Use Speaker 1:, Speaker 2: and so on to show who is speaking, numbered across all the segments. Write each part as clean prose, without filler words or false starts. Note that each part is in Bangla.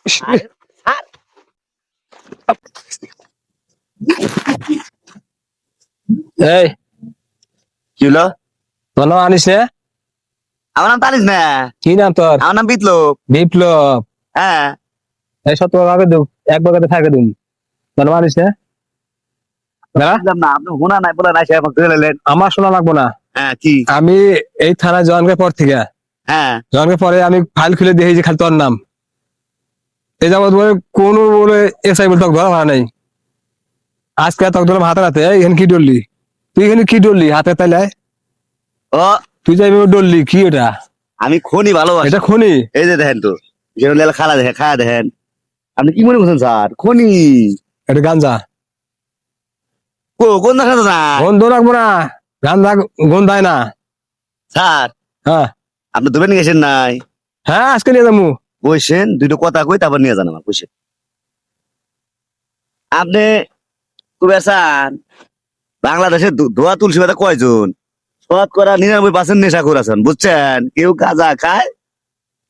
Speaker 1: এই
Speaker 2: কি হলো?
Speaker 1: তোর নাম আনিস না?
Speaker 2: আমার নাম তানিস না,
Speaker 1: কি নাম তোর?
Speaker 2: আমার নাম বিপ্লব।
Speaker 1: বিপ্লব।
Speaker 2: হ্যাঁ,
Speaker 1: এই 17 ভাগে দু, এক ভাগে থাকে দুম। তোর নাম আনিস না? না
Speaker 2: বুঝলাম না, আপনি হোনা নাই বলে নাই সে আমাকে ধরে নিলেন।
Speaker 1: আমার শোনা লাগবো না।
Speaker 2: হ্যাঁ, কি?
Speaker 1: আমি এই থানায় জয়েনকে পর থেকে
Speaker 2: হ্যাঁ,
Speaker 1: জয়েনকে পরে আমি ফাইল খুলে দেখি যে খালি তোর নাম। এই যাবত বলে কোন বলে এসআই বলে তোকে ধরা হয় নাই। আজকে তোকে ধরলাম হাতে হাতে। এখানে কি ডললি তুই? এখানে কি ডললি হাতে তাইলে?
Speaker 2: ও
Speaker 1: তুই যাই ডললি কি এটা?
Speaker 2: আমি খনি ভালোবাসি।
Speaker 1: এটা খনি?
Speaker 2: এই যে দেখেন তো, যেগুলো খালা দেখেন, খায়া দেখেন। আপনি কি মনে করছেন স্যার? খনি।
Speaker 1: এটা গাঞ্জা।
Speaker 2: কোন দেখা না
Speaker 1: গন্ধ রাখবো না, গাঞ্জা গন্ধায় না।
Speaker 2: স্যার?
Speaker 1: হ্যাঁ
Speaker 2: আপনি দুবেন গেছেন নাই?
Speaker 1: হ্যাঁ আজকে নিয়ে যাবো।
Speaker 2: বসেন, দুটো কথা কই তারপর নিয়ে যান আমার। বসেন। আপনি কুবেসান বাংলাদেশের ধোয়া তুলসী পাতা কয়জন? 99% নেশা করেছেন, বুঝছেন? কেউ গাঁজা খায়,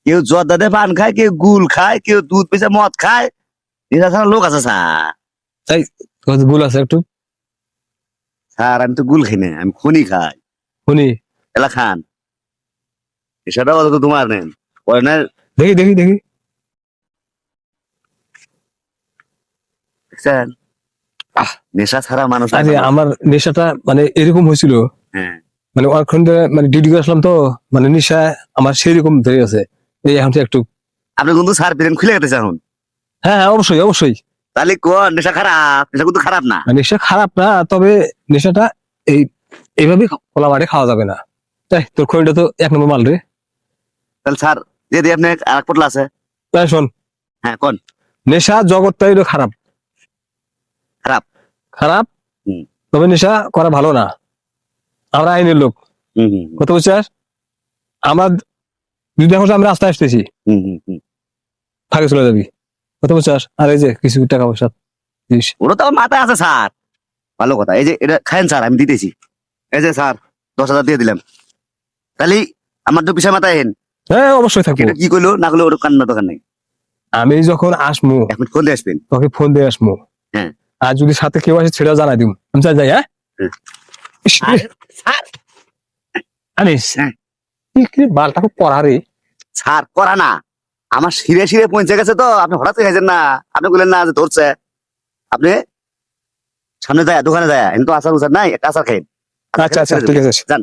Speaker 2: কেউ জর্দাতে পান খায়, কেউ গুল খায়, কেউ দুধ পিছে মদ খায়। নেশা ছাড়া লোক আছে স্যার।
Speaker 1: তাই তোর গুল আছে একটু?
Speaker 2: স্যার আমি তো গুল খাই না, আমি খনি খাই।
Speaker 1: খনি?
Speaker 2: এলা খান। নেশাটা অত তোমার নেন পরে না।
Speaker 1: দেখি দেখি দেখি।
Speaker 2: দেখছেন? নেশা ছাড়া মানুষ
Speaker 1: আরে আমার নেশাটা মানে এরকম হয়েছিল,
Speaker 2: হ্যাঁ,
Speaker 1: মানে অনেকক্ষণ ধরে মানে ডিউটি করে আসলাম তো, মানে নেশা আমার সেরকম ধরে আছে। এই এখন তো একটু।
Speaker 2: আপনি কিন্তু স্যার ব্রেন খুলে গেছে এখন।
Speaker 1: হ্যাঁ হ্যাঁ অবশ্যই অবশ্যই।
Speaker 2: তাহলে কোন নেশা খারাপ? নেশা কিন্তু খারাপ না।
Speaker 1: নেশা খারাপ না, তবে নেশাটা এই এইভাবে খোলা মাঠে খাওয়া যাবে না। তাই তোর খড়িটা তো 1 নম্বর মাল রে।
Speaker 2: তাহলে স্যার যদি আপনি আর এক পোটলা আছে।
Speaker 1: তাই শোন,
Speaker 2: হ্যাঁ, কোন?
Speaker 1: নেশা জগৎটাই হলো খারাপ।
Speaker 2: খারাপ?
Speaker 1: খারাপ,
Speaker 2: হুম।
Speaker 1: তবে নেশা করা ভালো না। আমরা আইনের লোক,
Speaker 2: হুম হুম
Speaker 1: কত বুঝছিস? আমরা যদি দেখো যে আমরা রাস্তায় আসতেছি,
Speaker 2: হুম হুম হুম।
Speaker 1: ফাঁকে চলে যাবি, কত বুঝছিস? আর এই যে কিছু টাকা পয়সা দিস।
Speaker 2: ওরা তো আমার মাথায় আছে স্যার। ভালো কথা, এই যে এটা খায়েন স্যার, আমি দিতেছি। এই যে স্যার 10,000 দিয়ে দিলাম। তাহলে আমার তো পিছায় মাথায় হেন।
Speaker 1: হ্যাঁ অবশ্যই থাকবো।
Speaker 2: এটা কি করলো না করলো ওর কান্না দোকান নেই।
Speaker 1: আমি যখন আসমু
Speaker 2: এখন কোন দিয়ে আসবেন?
Speaker 1: তোকে ফোন দিয়ে আসমু।
Speaker 2: হ্যাঁ।
Speaker 1: আর যদি সাথে কেউ আসে সেটাও জানাই দিব। আমি যাই। হ্যাঁ
Speaker 2: হুম।
Speaker 1: ইস,
Speaker 2: স্যার
Speaker 1: আনিস
Speaker 2: হ্যাঁ।
Speaker 1: কি বালটা খুব পড়া রে।
Speaker 2: স্যার করা না, আমার শিরে শিরে পৌঁছে গেছে তো। আপনি হঠাৎ খাইছেন না, আপনি বললেন না যে ধরছে। আপনি সামনে যায় দোকানে যায়, কিন্তু আচার উচার নাই, একটা আচার খাইন।
Speaker 1: আচ্ছা আচ্ছা ঠিক আছে।
Speaker 2: যান।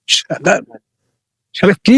Speaker 1: শালা শালা কি